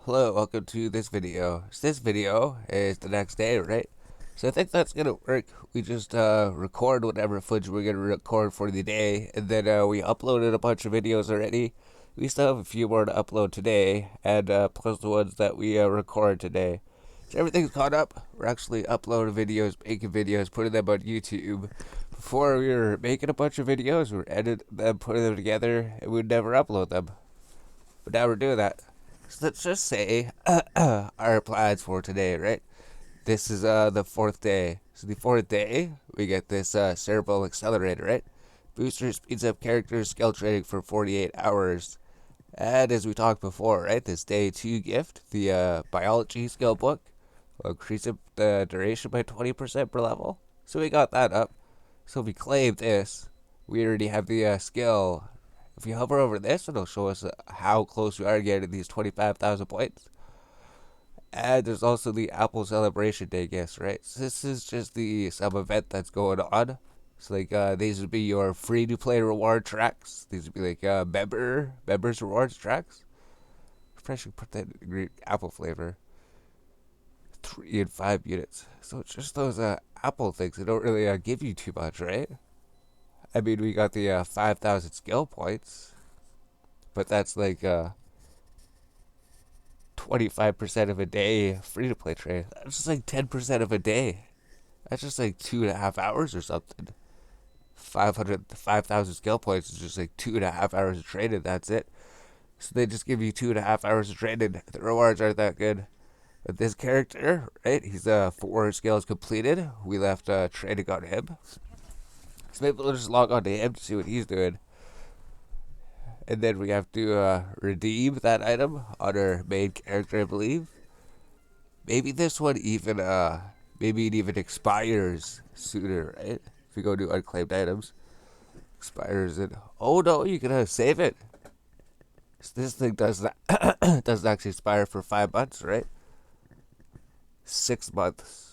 Hello, welcome to this video. So this video is the next day, right? So I think that's gonna work. We just record whatever footage we're gonna record for the day, and then we uploaded a bunch of videos already. We still have a few more to upload today, and plus the ones that we record today. So everything's caught up. We're actually uploading videos, making videos, putting them on YouTube. Before we were making a bunch of videos, we were editing them, putting them together, and we'd never upload them. But now we're doing that. So let's just say our plans for today, right? This is the fourth day. So the fourth day, we get this cerebral accelerator, right? Booster speeds up character skill training for 48 hours. And as we talked before, right, this day 2 gift, the biology skill book, will increase the duration by 20% per level. So we got that up. So if we claim this, we already have the skill. If you hover over this, it'll show us how close we are getting these 25,000 points. And there's also the Apple Celebration Day gifts, right? So this is just some event that's going on. So these would be your free to play reward tracks. These would be like members rewards tracks. I probably should put that in green apple flavor. 3 and 5 units. So it's just those Apple things that don't really give you too much, right? I mean, we got the 5,000 skill points, but that's 25% of a day free to play trade. That's just like 10% of a day. That's just like 2.5 hours or something. 5,000 skill points is just like 2.5 hours of trading. That's it. So they just give you 2.5 hours of trading. The rewards aren't that good. But this character, right? He's 4 skills completed. We left trading on him. So maybe we'll just log on to him to see what he's doing. And then we have to redeem that item on our main character, I believe. Maybe this one even maybe it even expires sooner, right? If you go to unclaimed items, expires it. Oh no, you can save it. So this thing does not doesn't actually expire for 5 months, right? 6 months.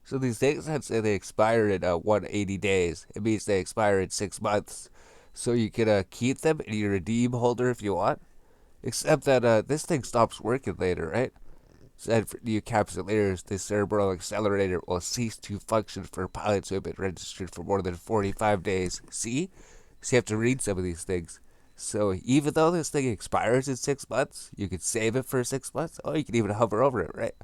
So these things that say they expire in 180 days, it means they expire in 6 months. So you can keep them in your redeem holder if you want. Except that this thing stops working later, right? Said for new encapsulators, the cerebral accelerator will cease to function for pilots who have been registered for more than 45 days. See? So you have to read some of these things. So even though this thing expires in 6 months, you can save it for 6 months. Oh, you can even hover over it, right?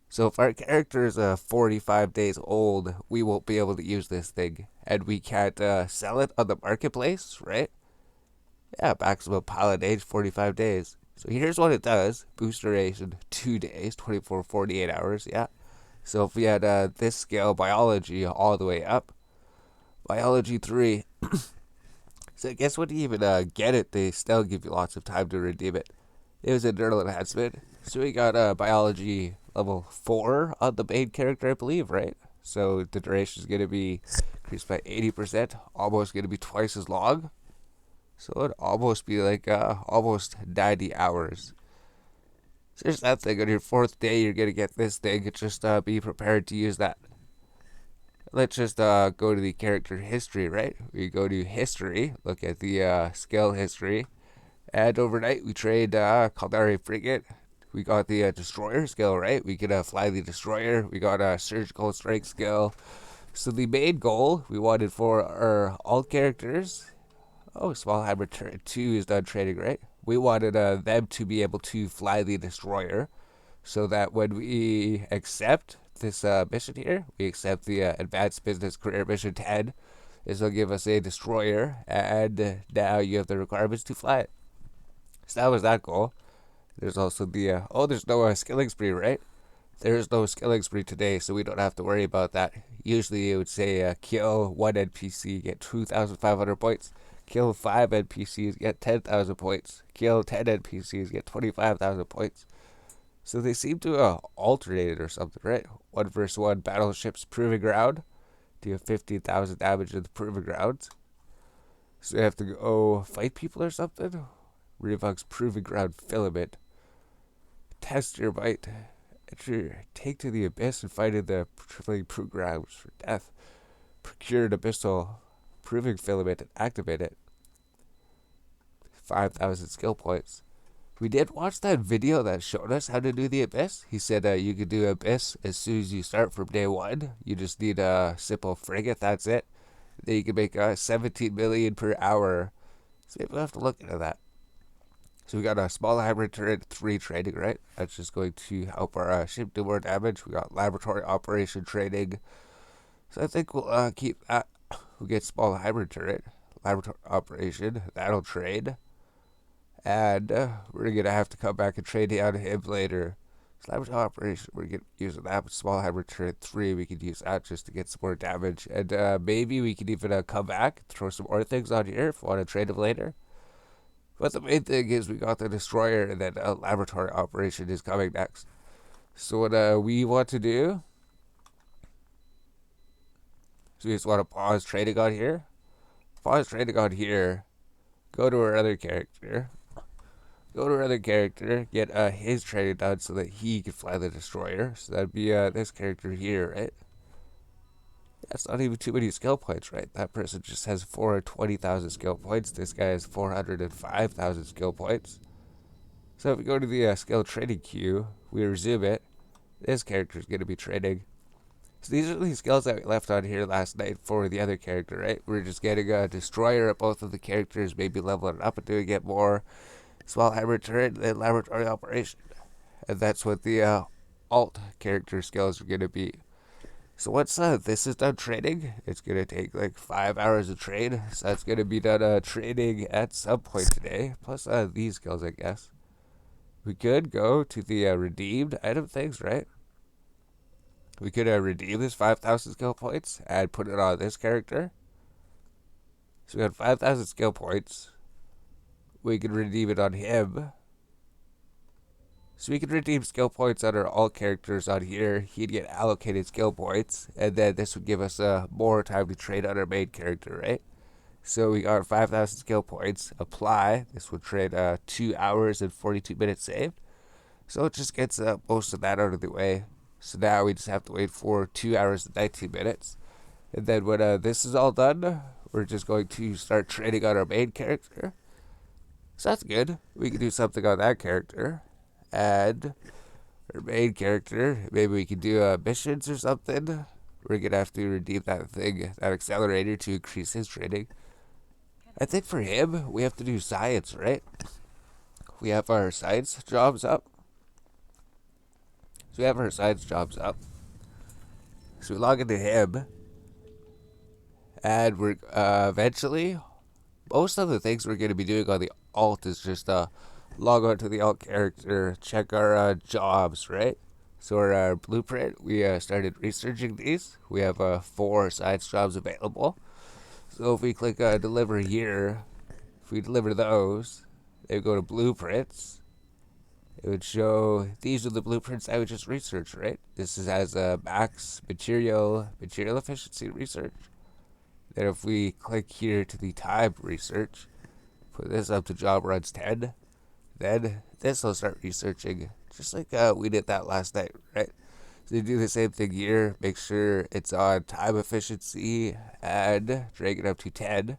So if our character is 45 days old, we won't be able to use this thing. And we can't sell it on the marketplace, right? Yeah, maximum pilot age 45 days. So here's what it does. Boost duration 2 days, 24, 48 hours, yeah. So if we had this scale biology all the way up, biology 3. So I guess when you even get it, they still give you lots of time to redeem it. It was a neural enhancement. So we got biology level 4 on the main character, I believe, right? So the duration is going to be increased by 80%, almost going to be twice as long. So it'd almost be like almost 90 hours. So there's that thing. On your fourth day, you're going to get this thing. Just be prepared to use that. Let's just go to the character history, right? We go to history, look at the skill history. And overnight, we trade Caldari Frigate. We got the destroyer skill, right? We could fly the destroyer. We got a surgical strike skill. So the main goal we wanted for our alt characters. Oh, Small Hammer 2 is done trading, right? We wanted them to be able to fly the destroyer so that when we accept this mission here, we accept the Advanced Business Career Mission 10, this will give us a destroyer, and now you have the requirements to fly it. So that was that goal. There's also the, there's no skilling spree, right? There's no skilling spree today, so we don't have to worry about that. Usually it would say kill 1 NPC, get 2,500 points. Kill 5 NPCs, get 10,000 points. Kill 10 NPCs, get 25,000 points. So they seem to alternate it or something, right? 1 vs 1 battleships proving ground. Do you have 15,000 damage in the proving grounds? So you have to go fight people or something? Revox proving ground filament. Test your might. Enter, take to the abyss and fight in the proving grounds for death. Procure an abyssal proving filament and activate it. 5,000 skill points. We did watch that video that showed us how to do the Abyss. He said you could do Abyss as soon as you start from day one. You just need a simple frigate, that's it. Then you can make 17 million per hour. So maybe we'll have to look into that. So we got a small hybrid turret 3 training, right? That's just going to help our ship do more damage. We got laboratory operation training. So I think we'll keep that. We'll get small hybrid turret, laboratory operation. That'll trade. And we're going to have to come back and trade down him later. So laboratory operation, we're going to use that. But small hybrid turret 3, we could use that just to get some more damage. And maybe we can even come back, throw some more things on here if we want to trade him later. But the main thing is we got the destroyer, and then a laboratory operation is coming next. So what we want to do, so we just want to pause trading on here. Pause trading on here. Go to our other character. Go to our other character. Get his trading done so that he can fly the destroyer. So that'd be this character here, right? That's not even too many skill points, right? That person just has 420,000 skill points. This guy has 405,000 skill points. So if we go to the skill trading queue, we resume it. This character is going to be trading. So these are the skills that we left on here last night for the other character, right? We're just getting a destroyer at both of the characters, maybe leveling up and doing it more. Small hybrid turret, then laboratory operation. And that's what the alt character skills are going to be. So once this is done trading, it's going to take like 5 hours of trade. So that's going to be done trading at some point today. Plus these skills, I guess. We could go to the redeemed item things, right? We could redeem this 5,000 skill points and put it on this character. So we got 5,000 skill points. We could redeem it on him. So we could redeem skill points on all characters on here. He'd get allocated skill points, and then this would give us more time to trade on our main character, right? So we got 5,000 skill points. Apply. This would trade 2 hours and 42 minutes saved. So it just gets most of that out of the way. So now we just have to wait for 2 hours and 19 minutes. And then when this is all done, we're just going to start trading on our main character. So that's good. We can do something on that character. And our main character, maybe we can do missions or something. We're going to have to redeem that thing, that accelerator, to increase his trading. I think for him, we have to do science, right? We have our science jobs up. So we have our science jobs up. So we log into him. And we're eventually, most of the things we're going to be doing on the alt is just log on to the alt character, check our jobs, right? So our blueprint, we started researching these. We have 4 science jobs available. So if we click deliver here, if we deliver those, they go to blueprints. It would show these are the blueprints I would just research, right? This is as max material efficiency research. Then if we click here to the time research, put this up to job runs 10, then this will start researching, just like we did that last night, right? So you do the same thing here, make sure it's on time efficiency, and drag it up to 10.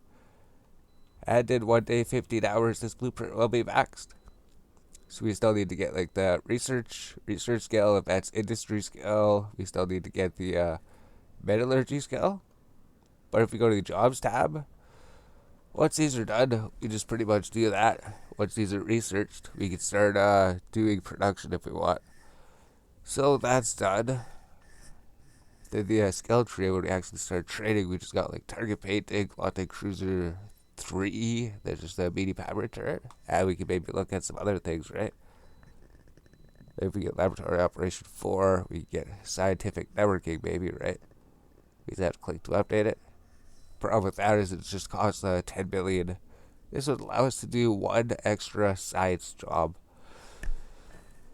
And in 1 day, 15 hours, this blueprint will be maxed. So we still need to get like the research skill, advanced industry skill. We still need to get the metallurgy skill. But if we go to the jobs tab, once these are done, we just pretty much do that. Once these are researched, we can start doing production if we want. So that's done. Then the skill tree, when we actually start trading, we just got like target painting, Latte Cruiser 3, there's just a medium hammer turret, and we can maybe look at some other things, right? If we get laboratory operation 4, we get scientific networking, maybe, right? We just have to click to update it. Problem with that is it just costs 10 billion. This would allow us to do 1 extra science job.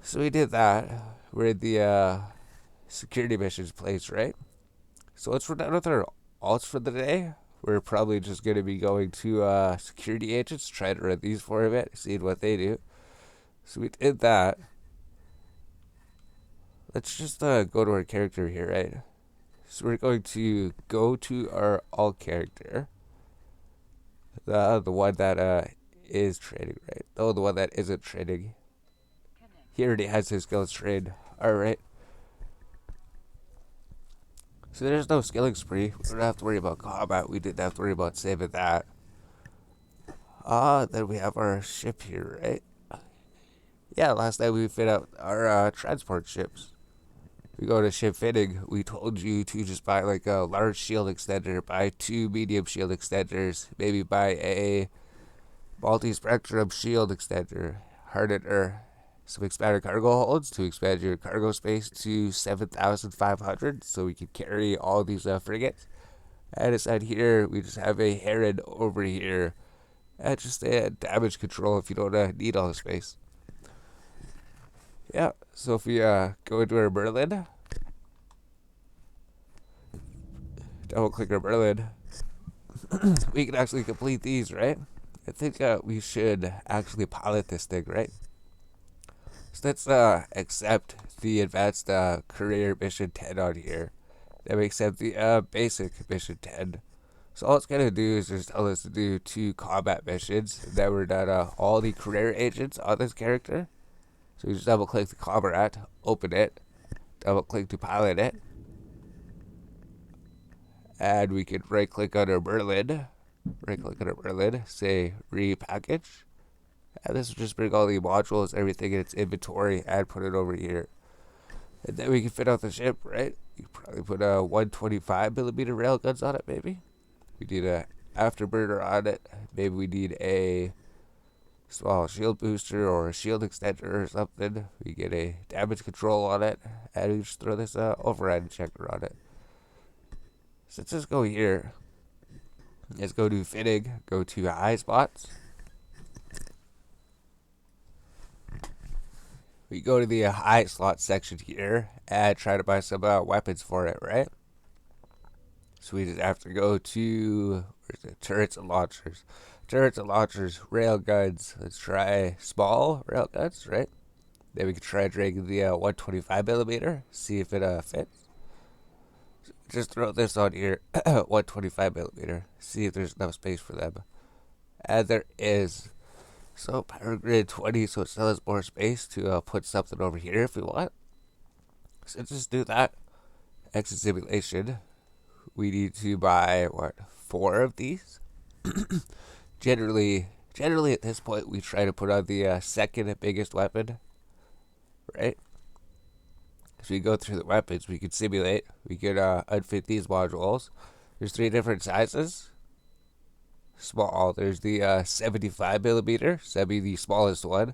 So we did that. We're in the security missions place, right? So once we're done with our alts for the day, we're probably just going to be going to security agents, trying to run these for a bit, seeing what they do. So we did that. Let's just go to our character here, right? So we're going to go to our alt character, the one that is trading, right? Oh, the one that isn't trading. He already has his skills trade. Alright. So there's no skilling spree. We don't have to worry about combat. We didn't have to worry about saving that. Then we have our ship here, right? Yeah, last night we fit out our transport ships. We go to ship fitting. We told you to just buy like a large shield extender, buy two medium shield extenders, maybe buy a multi-spectrum shield extender, hardener, some expanded cargo holds to expand your cargo space to 7,500 so we can carry all these frigates. And aside here, we just have a Heron over here. And just a damage control if you don't need all the space. Yeah, so if we go into our Merlin, double click our Merlin, we can actually complete these, right? I think we should actually pilot this thing, right? So let's accept the advanced career mission 10 on here. Then we accept the basic mission 10. So all it's going to do is just tell us to do two combat missions. Then we're done all the career agents on this character. So we just double click the combat, open it, double click to pilot it. And we can right click on our Merlin. Right click on our Merlin, say repackage. And this will just bring all the modules, everything in its inventory, and put it over here. And then we can fit out the ship, right? You probably put a 125mm railguns on it, maybe. We need a afterburner on it. Maybe we need a small shield booster or a shield extender or something. We get a damage control on it, and we just throw this override checker on it. So let's just go here. Let's go to fitting, go to high spots. We go to the high slot section here and try to buy some weapons for it, right? So we just have to go to where's it? Turrets and launchers. Turrets and launchers, rail guns. Let's try small rail guns, right? Then we can try dragging the 125mm, see if it fits. Just throw this on here, 125mm, see if there's enough space for them. And there is. So power grid 20, so it still has more space to put something over here if we want. So just do that. Exit simulation. We need to buy what, 4 of these? Generally at this point we try to put on the second biggest weapon, right? As we go through the weapons, we can simulate. We can unfit these modules. There's 3 different sizes. Small. There's the 75mm, so that'd be the smallest one.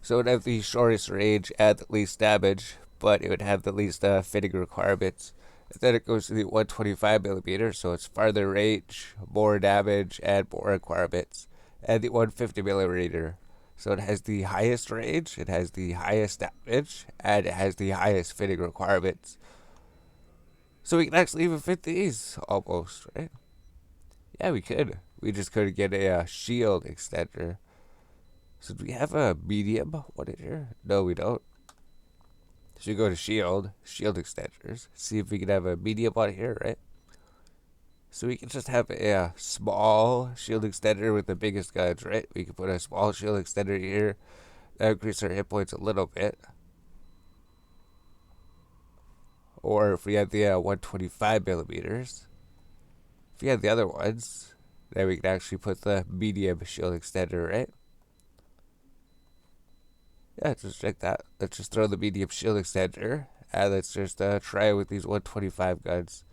So it would have the shortest range and the least damage, but it would have the least fitting requirements. And then it goes to the 125mm, so it's farther range, more damage, and more requirements. And the 150mm, so it has the highest range, it has the highest damage, and it has the highest fitting requirements. So we can actually even fit these, almost, right? Yeah, we could. We just couldn't get a shield extender. So do we have a medium one in here? No, we don't. So we go to shield extenders, see if we can have a medium on here, right? So we can just have a small shield extender with the biggest guns, right? We can put a small shield extender here. That increases our hit points a little bit. Or if we have the 125mm, if we have the other ones, then we can actually put the medium shield extender, right? Yeah, just check that. Let's just throw the medium shield extender, and let's just try it with these 125 guns.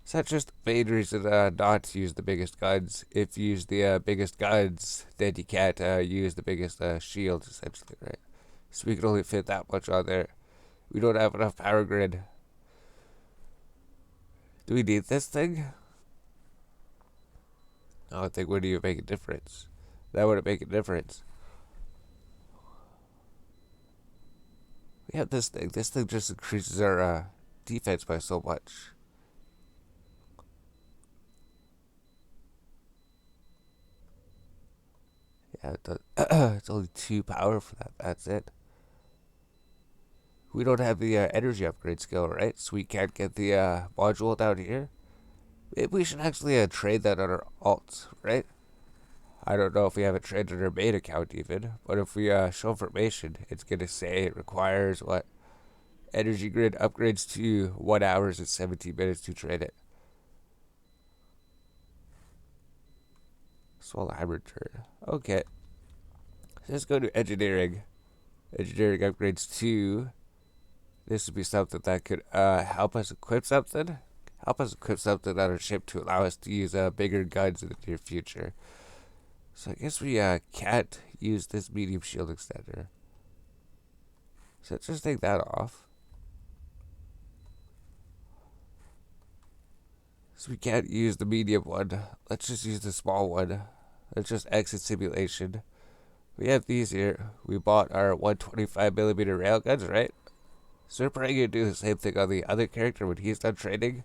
So that's just the main reason not to use the biggest guns. If you use the biggest guns, then you can't use the biggest shields, essentially, right? So we can only fit that much on there. We don't have enough power grid. Do we need this thing? I don't think it would even make a difference. That wouldn't make a difference. We have this thing. This thing just increases our defense by so much. Yeah, it does. It's only 2 power for that. That's it. We don't have the energy upgrade skill, right? So we can't get the module down here. Maybe we should actually trade that on our alt, right? I don't know if we have it trained on our main account even, but if we show information, it's gonna say it requires what energy grid upgrades to 1 hours and 17 minutes to train it. Small hybrid turret. Okay. So let's go to engineering. Engineering upgrades to. This would be something that could help us equip something. Help us equip something on our ship to allow us to use bigger guns in the near future. So I guess we can't use this medium shield extender. So let's just take that off. So we can't use the medium one. Let's just use the small one. Let's just exit simulation. We have these here. We bought our 125mm railguns, right? So we're probably going to do the same thing on the other character when he's done training.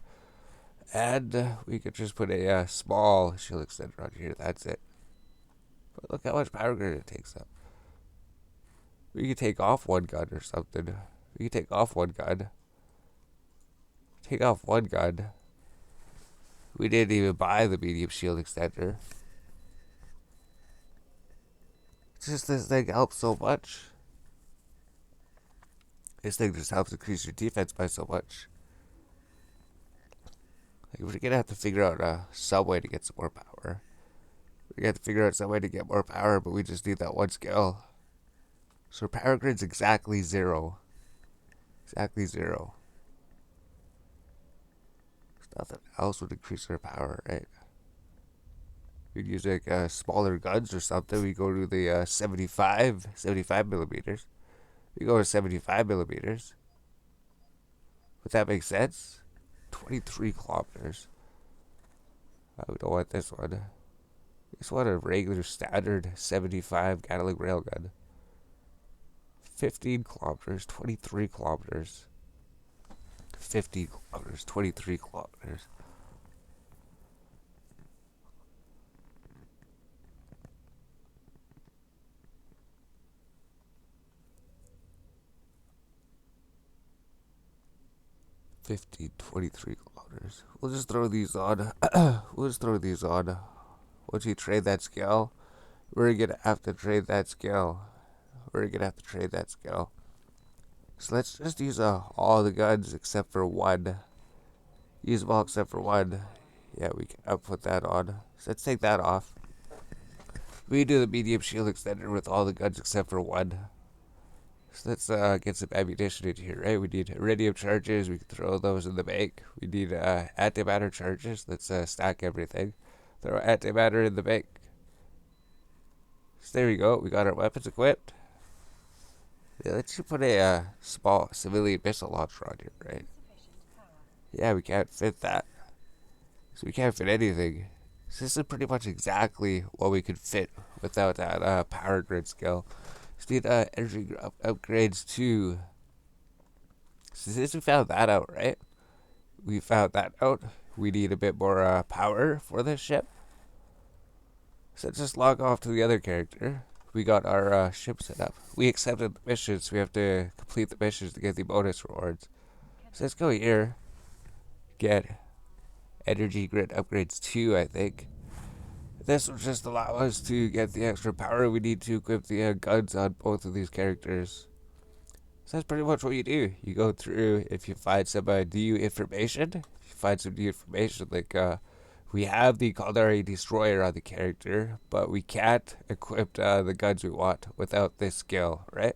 And we could just put a small shield extender on here. That's it. But look how much power grid it takes up. We could take off one gun or something. We could take off one gun. Take off one gun. We didn't even buy the medium shield extender. It's just this thing helps so much. This thing just helps increase your defense by so much. Like, we're gonna have to figure out some way to get some more power. We're gonna have to figure out some way to get more power, but we just need that one skill. So power grid's exactly 0. Exactly 0. There's nothing else would increase our power, right? We'd use like smaller guns or something. We go to the 75 millimeters. We go to 75 millimeters. Would that make sense? 23 kilometers. We don't want this one. We just want a regular standard 75 Gatling railgun. 15 kilometers, 23 kilometers. 50 kilometers, 23 kilometers. $15, 23 kilometers. We'll just throw these on. We'll just throw these on. Once you trade that skill, we're gonna have to trade that skill. We're gonna have to trade that skill. So let's just use all the guns except for one. Use them all except for one. Yeah, we can put that on. So let's take that off. We do the medium shield extender with all the guns except for one. So let's get some ammunition in here, right? We need iridium charges. We can throw those in the bank. We need antimatter charges. Let's stack everything. Throw antimatter in the bank. So there we go. We got our weapons equipped. Yeah, let's just put a small civilian missile launcher on here, right? Yeah, we can't fit that. So we can't fit anything. So this is pretty much exactly what we could fit without that power grid skill. Just need energy upgrades too. So since we found that out, right? We found that out. We need a bit more power for this ship. So let's just log off to the other character. We got our ship set up. We accepted the missions. We have to complete the missions to get the bonus rewards. So let's go here. Get energy grid upgrades 2, I think. This will just allow us to get the extra power we need to equip the guns on both of these characters. So that's pretty much what you do. You go through, if you find some new information, if you find some new information, like we have the Caldari Destroyer on the character, but we can't equip the guns we want without this skill, right?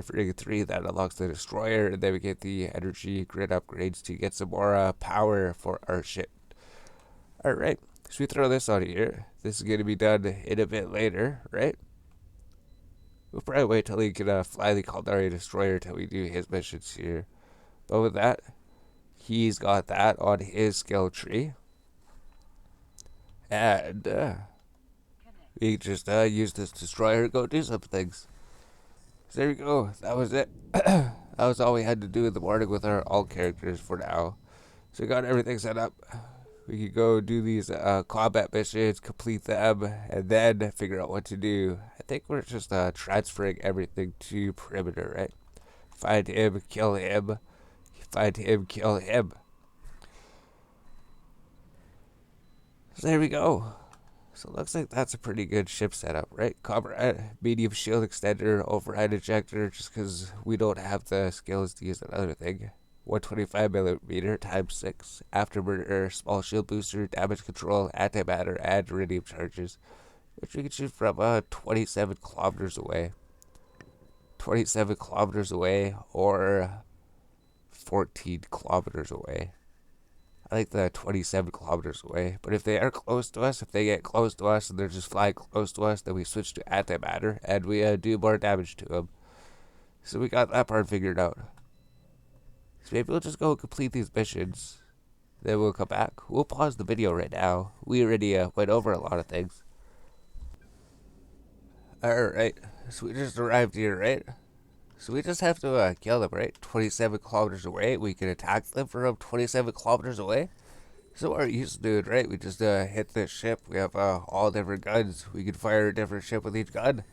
For 3, that unlocks the Destroyer, and then we get the energy grid upgrades to get some more power for our ship. Alright, so we throw this on here. This is going to be done in a bit later, right? We'll probably wait till he can fly the Caldari Destroyer till we do his missions here. But with that, he's got that on his skill tree. And we just use this Destroyer to go do some things. So there we go. That was it. That was all we had to do in the morning with our all characters for now. So we got everything set up. We could go do these combat missions, complete them, and then figure out what to do. I think we're just transferring everything to Perimeter, right? Find him, kill him. Find him, kill him. So there we go. So it looks like that's a pretty good ship setup, right? Comrade, medium shield extender, override ejector, just because we don't have the skills to use another thing. 125 millimeter times 6. Afterburner, small shield booster, damage control, antimatter, and iridium charges, which we can shoot from 27 kilometers away. 27 kilometers away or 14 kilometers away. I think the 27 kilometers away. But if they are close to us, if they get close to us and they're just flying close to us, then we switch to antimatter and we do more damage to them. So we got that part figured out. So maybe we'll just go complete these missions. Then we'll come back. We'll pause the video right now. We already went over a lot of things. Alright, so we just arrived here, right? So we just have to kill them, right? 27 kilometers away. We can attack them from 27 kilometers away. So what we're used to doing, right? We just hit this ship. We have all different guns. We can fire a different ship with each gun.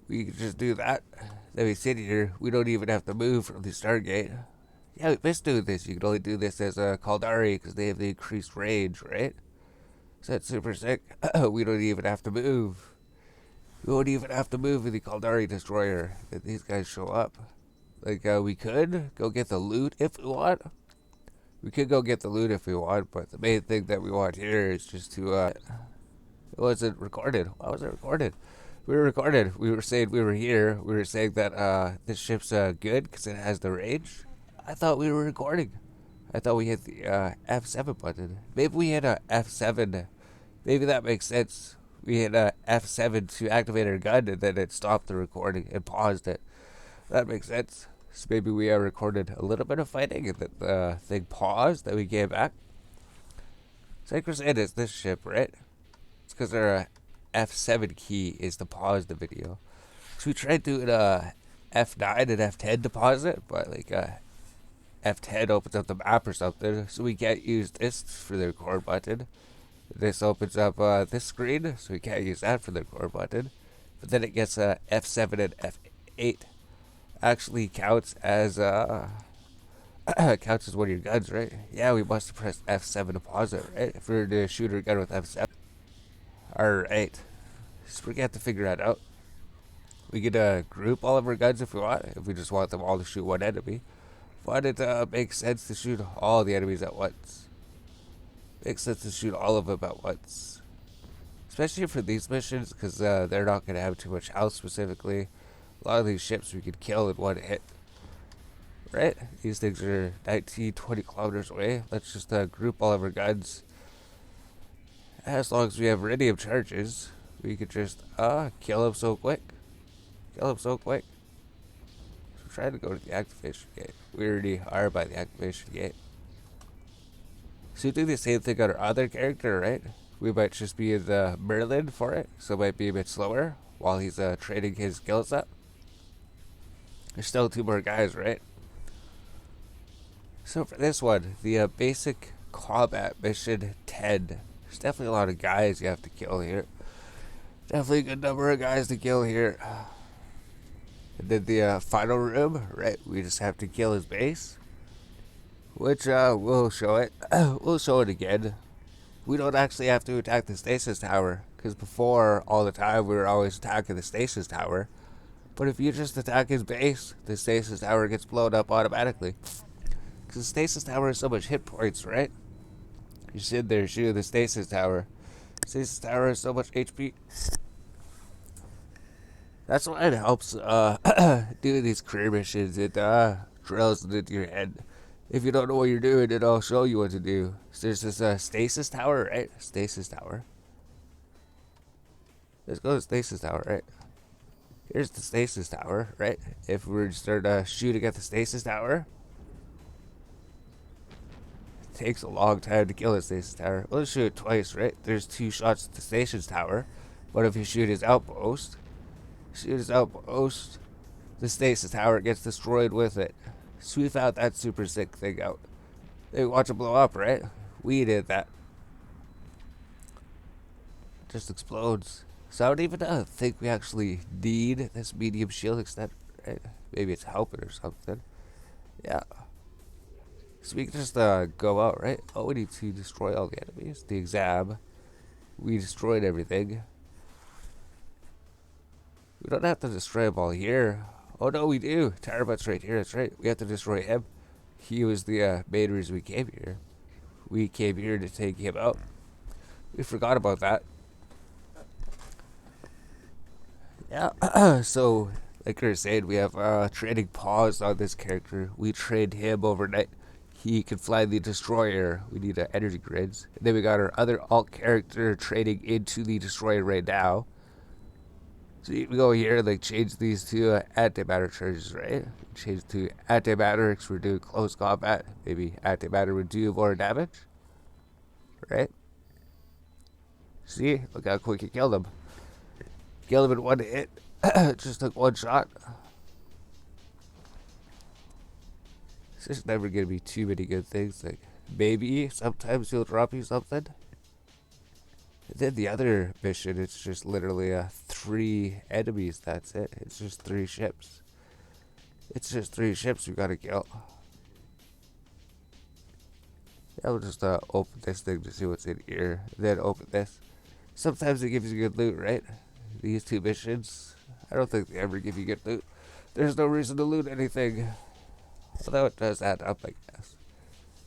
We can just do that. Then we sit here. We don't even have to move from the Stargate. Yeah, we missed doing this. You can only do this as a Caldari because they have the increased range, right? So that's super sick. We don't even have to move. We won't even have to move with the Caldari destroyer. If these guys show up. Like, we could go get the loot if we want. We could go get the loot if we want, but the main thing that we want here is just to, it wasn't recorded. Why was it recorded? We were recorded. We were saying we were here. We were saying that, this ship's, good because it has the range. I thought we were recording. I thought we hit the, F7 button. Maybe we hit a F7. Maybe that makes sense. We hit a F7 to activate our gun and then it stopped the recording and paused it. That makes sense. So maybe we recorded a little bit of fighting and then the thing paused, then we came back. Synchrosid is this ship, right? It's because our F7 key is to pause the video. So we tried doing F9 and F10 to pause it, but like F10 opens up the map or something, so we can't use this for the record button. This opens up this screen, so we can't use that for the record button. But then it gets F7 and F8 actually counts as counts as one of your guns, right? Yeah, we must have pressed F7 to pause it, right? If we were to shoot our gun with F7. Alright. So we have to figure that out. We could group all of our guns if we want, if we just want them all to shoot one enemy. But it makes sense to shoot all the enemies at once. Makes sense to shoot all of them at once. Especially for these missions, because they're not going to have too much health specifically. A lot of these ships we could kill in one hit. Right? These things are 19, 20 kilometers away. Let's just group all of our guns. As long as we have iridium charges, we could just kill them so quick. Kill them so quick. So try to go to the activation gate. We already are by the activation gate. So we do the same thing on our other character, right? We might just be the Merlin for it, so it might be a bit slower while he's trading his skills up. There's still 2 more guys, right? So for this one, the basic combat mission 10. There's definitely a lot of guys you have to kill here. Definitely a good number of guys to kill here. And then the final room, right? We just have to kill his base. Which we'll show it. We'll show it again. We don't actually have to attack the stasis tower. Because before, all the time, we were always attacking the stasis tower. But if you just attack his base, the stasis tower gets blown up automatically. Because the stasis tower has so much hit points, right? You sit there shooting the stasis tower. Stasis tower has so much HP. That's why it helps doing these career missions. It drills it into your head. If you don't know what you're doing, it'll show you what to do. So there's this stasis tower, right? Stasis tower. Let's go to stasis tower, right? Here's the stasis tower, right? If we were to start shooting at the stasis tower, it takes a long time to kill the stasis tower. Let's shoot it twice, right? There's 2 shots at the stasis tower. But if you shoot his outpost, the stasis tower gets destroyed with it. So we found that super sick thing out. They watch it blow up, right? We did that. It just explodes. So I don't even think we actually need this medium shield extender, right? Maybe it's helping or something. Yeah. So we can just go out, right? Oh, we need to destroy all the enemies. The exam. We destroyed everything. We don't have to destroy them all here. Oh no, we do. Tarbut's right here. That's right. We have to destroy him. He was the main reason we came here. We came here to take him out. We forgot about that. Yeah. So, like I was saying, we have training paused on this character. We trained him overnight. He can fly the destroyer. We need energy grids. And then we got our other alt character training into the destroyer right now. So we go here, like change these to antimatter charges, right? Change to antimatter because we're doing close combat. Maybe antimatter would do more damage, right? See, look how quick he killed him. Killed him in one hit. Just took one shot. It's just never gonna be too many good things. Like maybe sometimes he'll drop you something. And then the other mission, it's just literally 3 enemies. That's it. It's just 3 ships. It's just 3 ships we gotta kill. Yeah, we'll just open this thing to see what's in here. Then open this. Sometimes it gives you good loot, right? These 2 missions, I don't think they ever give you good loot. There's no reason to loot anything. Although it does add up, I guess.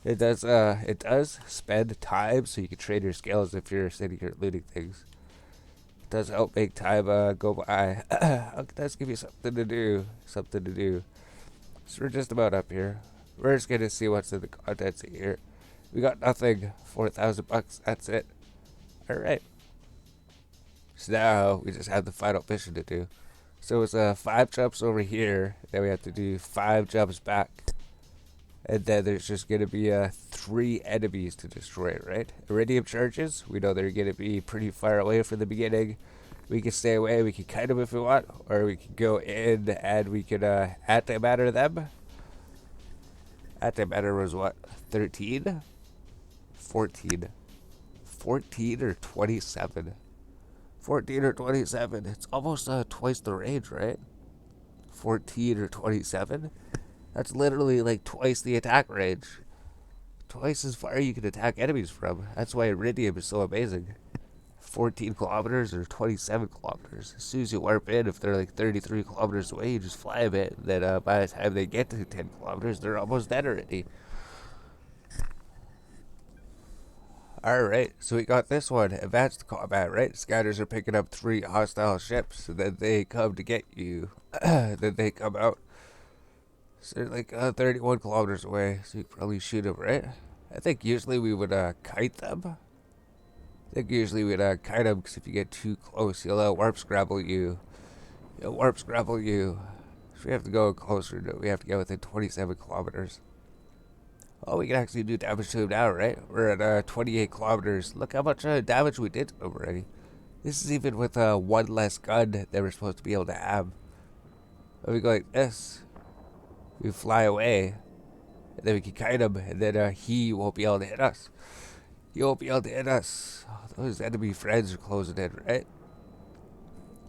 It does spend time so you can trade your skills if you're sitting here looting things. It does help make time go by. It does give you something to do. Something to do. So we're just about up here. We're just gonna see what's in the contents here. We got nothing. $4,000. That's it. Alright. So now we just have the final mission to do. So it's 5 jumps over here. Then we have to do 5 jumps back. And then there's just going to be 3 enemies to destroy, right? Iridium charges, we know they're going to be pretty far away from the beginning. We can stay away, we can kite them if we want, or we can go in and we can antimatter them. Antimatter was what? 13? 14. 14 or 27? 14 or 27. It's almost twice the range, right? 14 or 27? That's literally like twice the attack range. Twice as far you can attack enemies from. That's why Iridium is so amazing. 14 kilometers or 27 kilometers. As soon as you warp in, if they're like 33 kilometers away, you just fly a bit. Then by the time they get to 10 kilometers, they're almost dead already. Alright, so we got this one. Advanced combat, right? Scanners are picking up 3 hostile ships, and then they come to get you. Then they come out. So they're like 31 kilometers away, so you can probably shoot them, right? I think usually we would kite them. I think usually we'd kite them, because if you get too close, he'll warp scrabble you. He'll warp scrabble you. So we have to go closer. We have to get within 27 kilometers. Oh, we can actually do damage to him now, right? We're at 28 kilometers. Look how much damage we did to him already. This is even with one less gun that we're supposed to be able to have. If we go like this, we fly away, and then we can kite him, and then he won't be able to hit us. He won't be able to hit us. Oh, those enemy friends are closing in, right?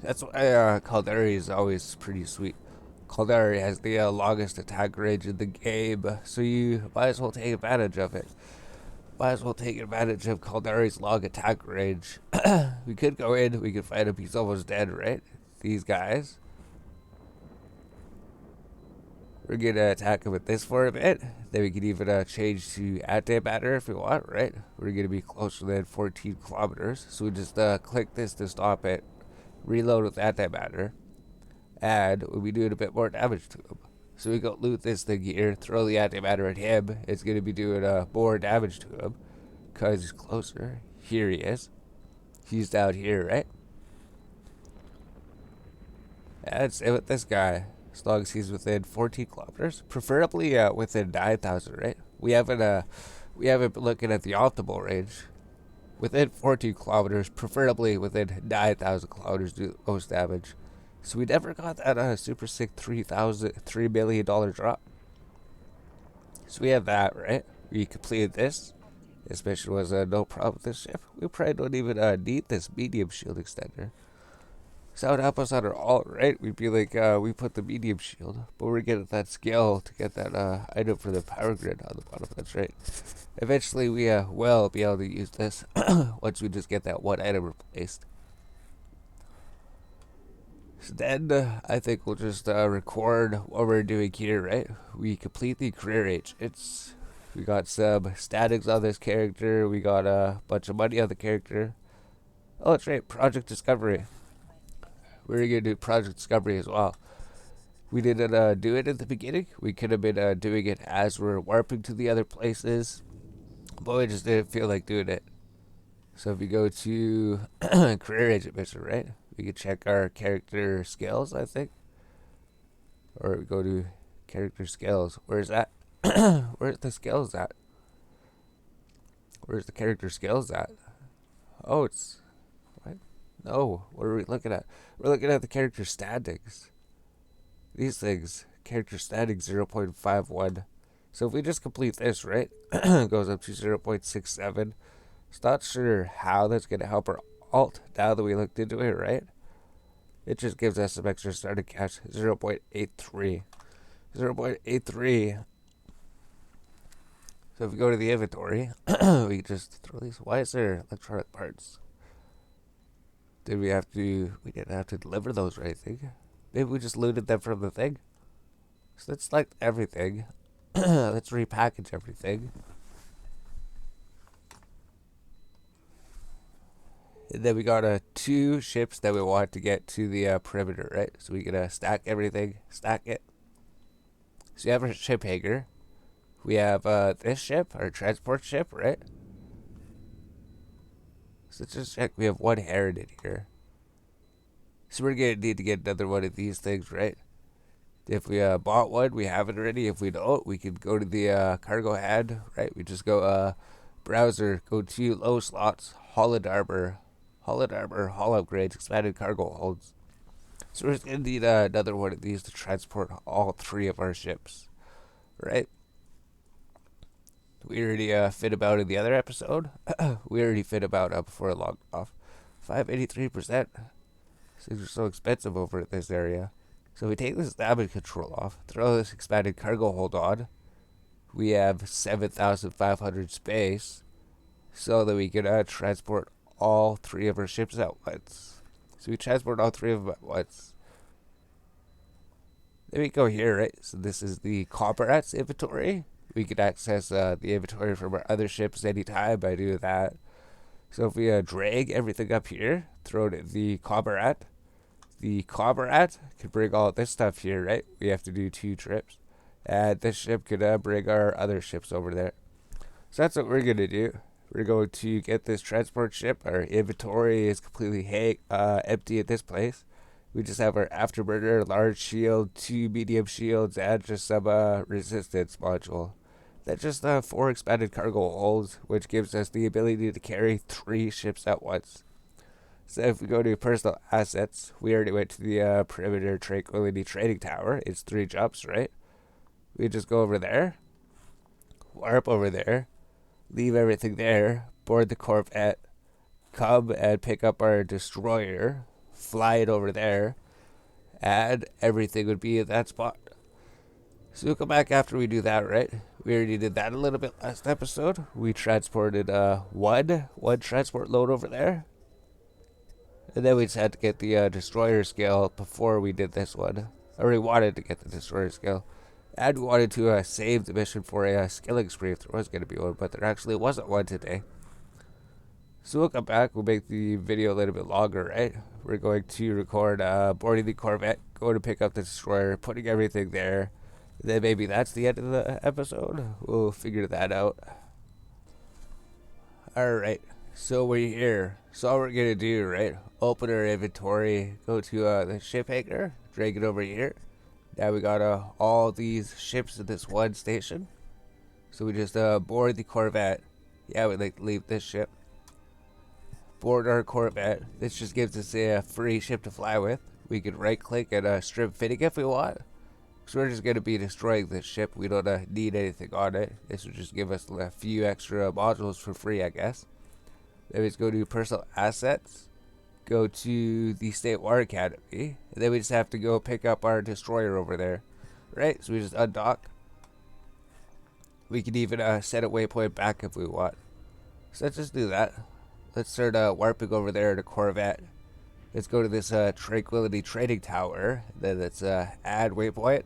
That's why Caldari is always pretty sweet. Caldari has the longest attack range in the game, so you might as well take advantage of it. Might as well take advantage of Caldari's long attack range. We could go in, we could fight him, he's almost dead, right? These guys. We're gonna attack him with this for a bit. Then we can even change to antimatter if we want, right? We're gonna be closer than 14 kilometers. So we just click this to stop it. Reload with antimatter. And we'll be doing a bit more damage to him. So we go loot this thing here, throw the antimatter at him. It's gonna be doing more damage to him. Because he's closer. Here he is. He's down here, right? And same with this guy. As long as he's within 14 kilometers, preferably within 9,000, right? We haven't been looking at the optimal range. Within 14 kilometers, preferably within 9,000 kilometers, do the most damage. So we never got that super sick $3 million drop. So we have that, right? We completed this. This mission was no problem with this ship. We probably don't even need this medium shield extender. So that would help us out at all, right? We'd be like, we put the medium shield, but we're getting that skill to get that item for the power grid on the bottom. That's right. Eventually, we will be able to use this once we just get that one item replaced. So then, I think we'll just record what we're doing here, right? We complete the career agents. We got some statics on this character. We got a bunch of money on the character. Oh, that's right. Project Discovery. We're going to do Project Discovery as well. We didn't do it at the beginning. We could have been doing it as we're warping to the other places, but we just didn't feel like doing it. So if we go to career agent mission, right? We can check our character skills, I think. Or we go to character skills. Where's that? Where's the skills at? Where's the character skills at? Oh, it's... What? No, what are we looking at? We're looking at the character statics. These things. Character statics 0.51. So if we just complete this, right? It goes up to 0.67. It's not sure how that's going to help our alt now that we looked into it, right? It just gives us some extra starting cash, 0.83. 0.83. So if we go to the inventory, we just throw these. Why is there electronic parts? Did we have to... We didn't have to deliver those or anything. Maybe we just looted them from the thing. So let's select everything. Let's repackage everything. And then we got 2 ships that we want to get to the perimeter, right? So we can stack everything, stack it. So we have our ship hangar. We have this ship, our transport ship, right? So let's just check. We have 1 Heron in here. So we're going to need to get another one of these things, right? If we bought one, we have it already. If we don't, we can go to the cargo head, right? We just go browser, go to low slots, Holland Armor, Hull upgrades, expanded cargo holds. So we're just going to need another one of these to transport all 3 of our ships, right? We already fit about in the other episode. We already fit about before I logged off. 583%. Things are so expensive over at this area. So we take this damage control off, throw this expanded cargo hold on. We have 7,500 space, so that we can transport all 3 of our ships at once. So we transport all 3 of them at once. Then we go here, right? So this is the comrades inventory. We can access the inventory from our other ships anytime by doing that. So if we drag everything up here, throw it in the comrade can bring all this stuff here, right? We have to do 2 trips. And this ship could bring our other ships over there. So that's what we're going to do. We're going to get this transport ship. Our inventory is completely empty at this place. We just have our afterburner, large shield, 2 medium shields, and just some resistance module. That's just 4 expanded cargo holds, which gives us the ability to carry 3 ships at once. So if we go to personal assets, we already went to the perimeter tranquility trading tower. It's 3 jumps, right? We just go over there, warp over there, leave everything there, board the Corvette, come and pick up our destroyer, fly it over there, and everything would be at that spot. So we'll come back after we do that, right? We already did that a little bit last episode. We transported one transport load over there. And then we just had to get the destroyer skill before we did this one. Or we wanted to get the destroyer skill. And we wanted to save the mission for a skilling spree if there was going to be one, but there actually wasn't one today. So we'll come back, we'll make the video a little bit longer, right? We're going to record boarding the Corvette, going to pick up the destroyer, putting everything there. Then maybe that's the end of the episode. We'll figure that out. Alright, so we're here. So all we're going to do, right? Open our inventory, go to the ship hangar, drag it over here. Now we got all these ships at this one station. So we just board the Corvette. Yeah, we'd like to leave this ship. Board our Corvette. This just gives us a free ship to fly with. We can right click and strip fitting if we want. So we're just going to be destroying this ship. We don't need anything on it. This will just give us a few extra modules for free, I guess. Then we just go to personal assets. go to the State War Academy. And then we just have to go pick up our destroyer over there, right? So we just undock. We can even set a waypoint back if we want. So let's just do that. Let's start warping over there to Corvette. Let's go to this Tranquility Trading Tower. Then let's add waypoint.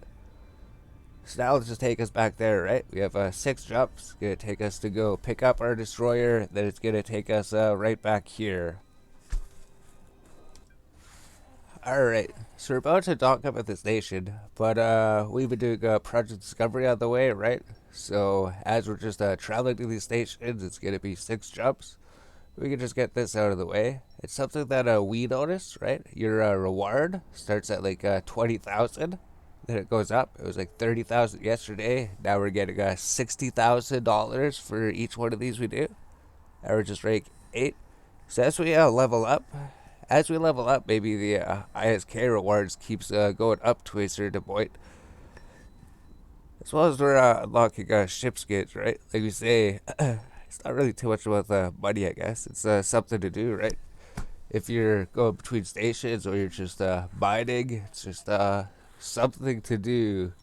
So now let's just take us back there, right? We have 6 jumps. It's going to take us to go pick up our destroyer. Then it's going to take us right back here. Alright, so we're about to dock up at the station, but we've been doing Project Discovery on the way, right? So as we're just traveling to these stations, it's going to be 6 jumps. We can just get this out of the way. It's something that we noticed, right? Your reward starts at like 20,000. Then it goes up. It was like 30,000 yesterday. Now we're getting $60,000 for each one of these we do. Average rank 8. So as we level up, maybe the ISK rewards keeps going up to a certain point. As well as we're unlocking ship skins, right? Like we say, it's not really too much about the money, I guess. It's something to do, right? If you're going between stations or you're just mining, it's just something to do.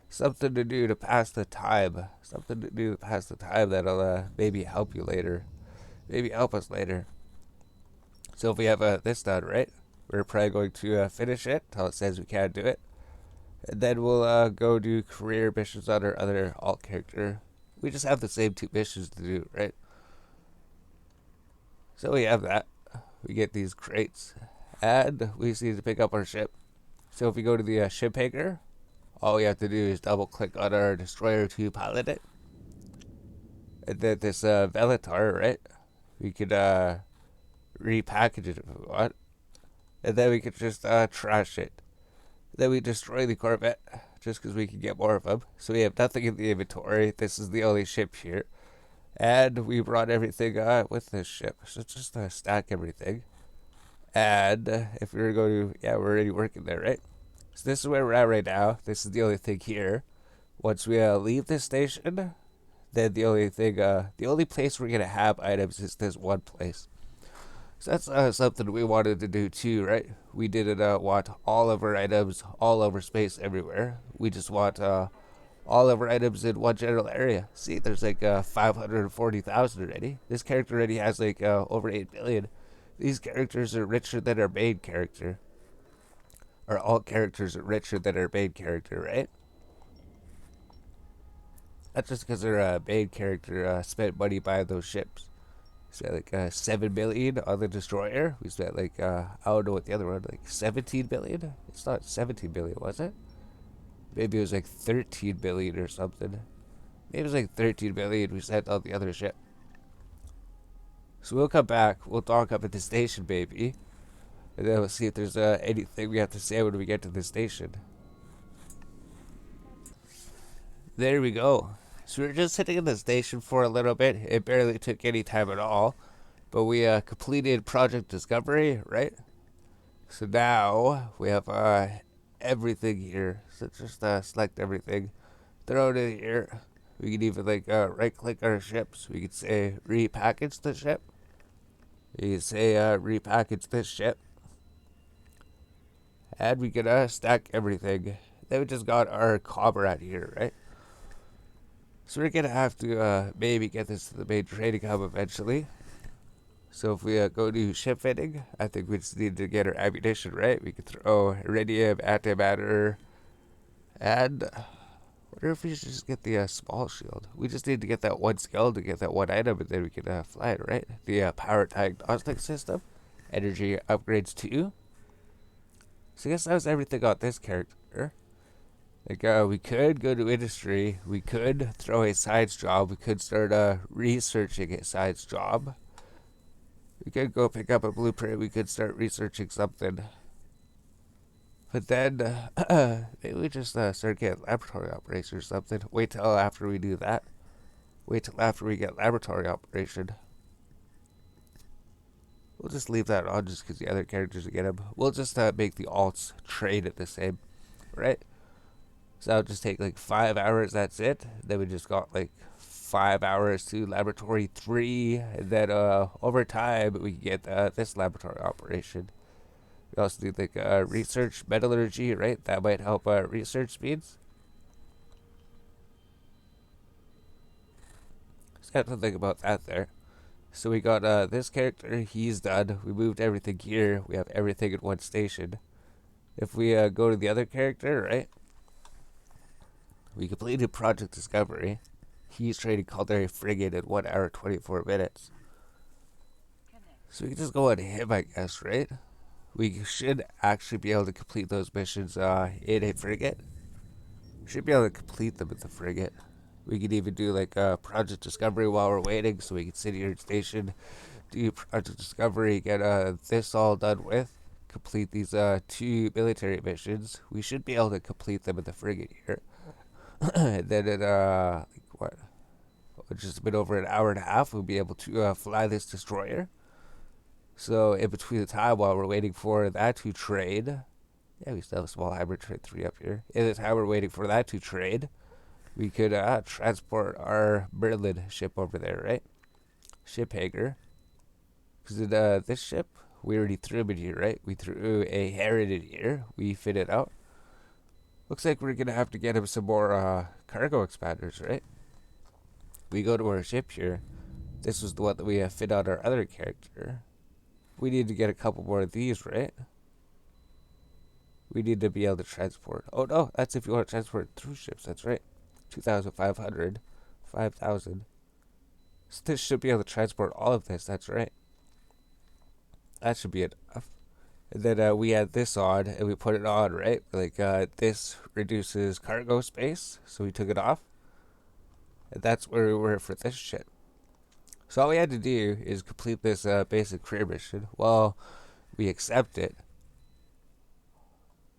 Something to do to pass the time. Something to do to pass the time that'll maybe help you later. Maybe help us later. So if we have this done, right? We're probably going to finish it until it says we can't do it. And then we'll go do career missions on our other alt character. We just have the same 2 missions to do, right? So we have that. We get these crates. And we just need to pick up our ship. So if we go to the ship hangar, all we have to do is double click on our destroyer to pilot it. And then this Venator, right? We could repackage it if we want. And then we could just trash it. Then we destroy the Corvette just because we can get more of them. So we have nothing in the inventory. This is the only ship here. And we brought everything with this ship. So just stack everything. And if we were going to, yeah, we're already working there, right? So this is where we're at right now. This is the only thing here. Once we leave this station, then the only place we're going to have items is this one place. So that's something we wanted to do too, right? We didn't want all of our items all over space everywhere. We just want all of our items in one general area. See, there's like 540,000 already. This character already has like over 8 billion. These characters are richer than our main character. Or all characters are richer than our main character, right? That's just because our main character spent money buying those ships. Spent like 7 billion on the destroyer. We spent like I don't know what the other one, like 17 billion. It's not 17 billion, was it? Maybe it was like 13 billion or something. Maybe it was like 13 billion we spent on the other ship. So we'll come back. We'll dock up at the station, baby, and then we'll see if there's anything we have to say when we get to the station. There we go. So we were just sitting in the station for a little bit. It barely took any time at all. But we completed Project Discovery, right? So now we have everything here. So just select everything. Throw it in here. We can even like right click our ships. We could say repackage the ship. You can say repackage this ship. And we can stack everything. Then we just got our comrade here, right? So we're gonna have to maybe get this to the main trading hub eventually. So if we go to ship fitting, I think we just need to get our ammunition, right? We could throw iridium, antimatter, and I wonder if we should just get the small shield. We just need to get that one skill to get that one item, and then we can fly it, right? The power diagnostic system, energy upgrades 2. So I guess that was everything on this character. Like, we could go to industry. We could throw a science job. We could start researching a science job. We could go pick up a blueprint. We could start researching something. But then, maybe we just start getting laboratory operation or something. Wait till after we do that. Wait till after we get laboratory operation. We'll just leave that on just because the other characters will get them. We'll just make the alts trade at the same, right? So that'll just take like 5 hours, that's it. Then we just got like 5 hours to laboratory 3. And then over time we can get this laboratory operation. We also need like research metallurgy, right? That might help research speeds. Just got to think about that there. So we got this character, he's done. We moved everything here. We have everything in one station. If we go to the other character, right? We completed Project Discovery. He's trading Caldera Frigate in 1 hour 24 minutes. So we can just go on him, I guess, right? We should actually be able to complete those missions in a frigate. Should be able to complete them with the frigate. We could even do like Project Discovery while we're waiting, so we can sit here in station, do Project Discovery, get this all done with, complete these 2 military missions. We should be able to complete them in the frigate here. And then in like what, just a bit over an hour and a half, we'll be able to fly this destroyer. So in between the time while we're waiting for that to trade, yeah, we still have a small hybrid trade 3 up here. In the time we're waiting for that to trade, we could transport our Merlin ship over there, right? Ship hanger. Because in this ship, we already threw him in here, right? We threw a Heron in here. We fit it out. Looks like we're going to have to get him some more cargo expanders, right? We go to our ship here. This was the one that we fit on our other character. We need to get a couple more of these, right? We need to be able to transport. Oh no, that's if you want to transport through ships. That's right. 2,500, 5,000. So this should be able to transport all of this. That's right. That should be enough. And then we add this on, and we put it on, right? Like this reduces cargo space, so we took it off. And that's where we were for this shit. So all we had to do is complete this basic career mission. Well, we accept it.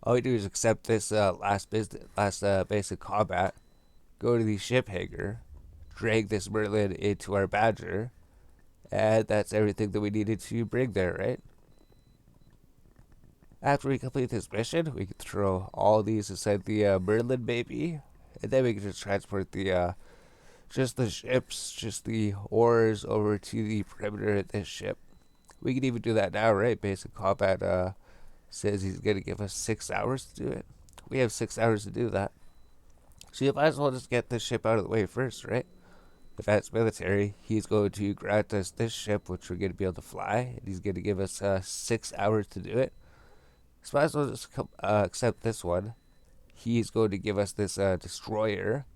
All we do is accept this last basic combat. Go to the ship hangar, drag this Merlin into our Badger, and that's everything that we needed to bring there, right? After we complete this mission, we can throw all these inside the Merlin, maybe, and then we can just transport the just the ships, just the ores over to the perimeter of this ship. We can even do that now, right? Basic combat says he's gonna give us 6 hours to do it. We have 6 hours to do that. So you might as well just get this ship out of the way first, right? If that's military, he's going to grant us this ship, which we're going to be able to fly, and he's going to give us 6 hours to do it. So might as well just accept this one. He's going to give us this destroyer,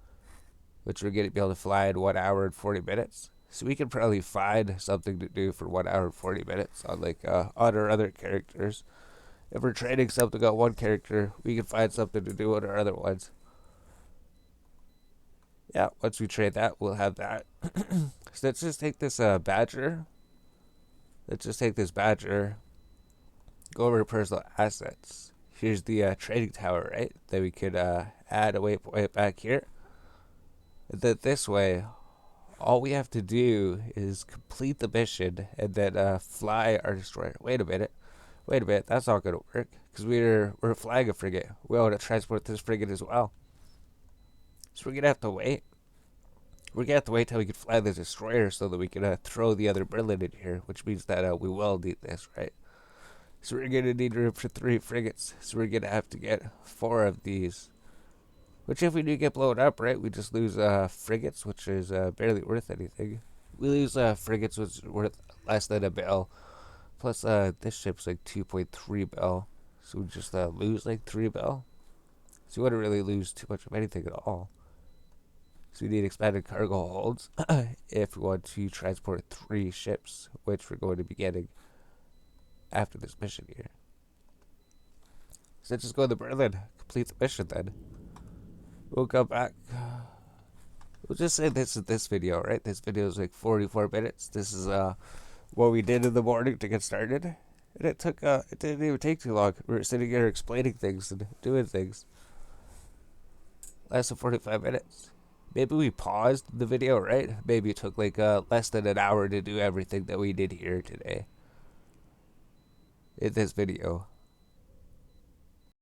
which we're going to be able to fly in 1 hour and 40 minutes. So we can probably find something to do for 1 hour and 40 minutes on like on our other characters. If we're training something on one character, we can find something to do on our other ones. Yeah, once we trade that, we'll have that. So let's just take this Badger. Let's just take this Badger. Go over to personal assets. Here's the trading tower, right? That we could add a waypoint back here. And then this way, all we have to do is complete the mission and then fly our destroyer. Wait a minute, that's not gonna work because we're flying a frigate. We want to transport this frigate as well. So we're gonna have to wait. We're gonna have to wait till we can fly the destroyer so that we can throw the other Merlin in here, which means that we will need this, right? So we're gonna need room for 3 frigates. So we're gonna have to get 4 of these. Which, if we do get blown up, right, we just lose frigates, which is barely worth anything. We lose frigates, which is worth less than a bell. Plus, this ship's like 2.3 bell, so we just lose like 3 bell. So we wouldn't really lose too much of anything at all. So we need expanded cargo holds if we want to transport 3 ships, which we're going to be getting after this mission here. So let's just go to Berlin, complete the mission then. We'll come back. We'll just say this is this video, right? This video is like 44 minutes. This is what we did in the morning to get started. And it didn't even take too long. We were sitting here explaining things and doing things. Less than 45 minutes. Maybe we paused the video, right? Maybe it took like less than an hour to do everything that we did here today in this video.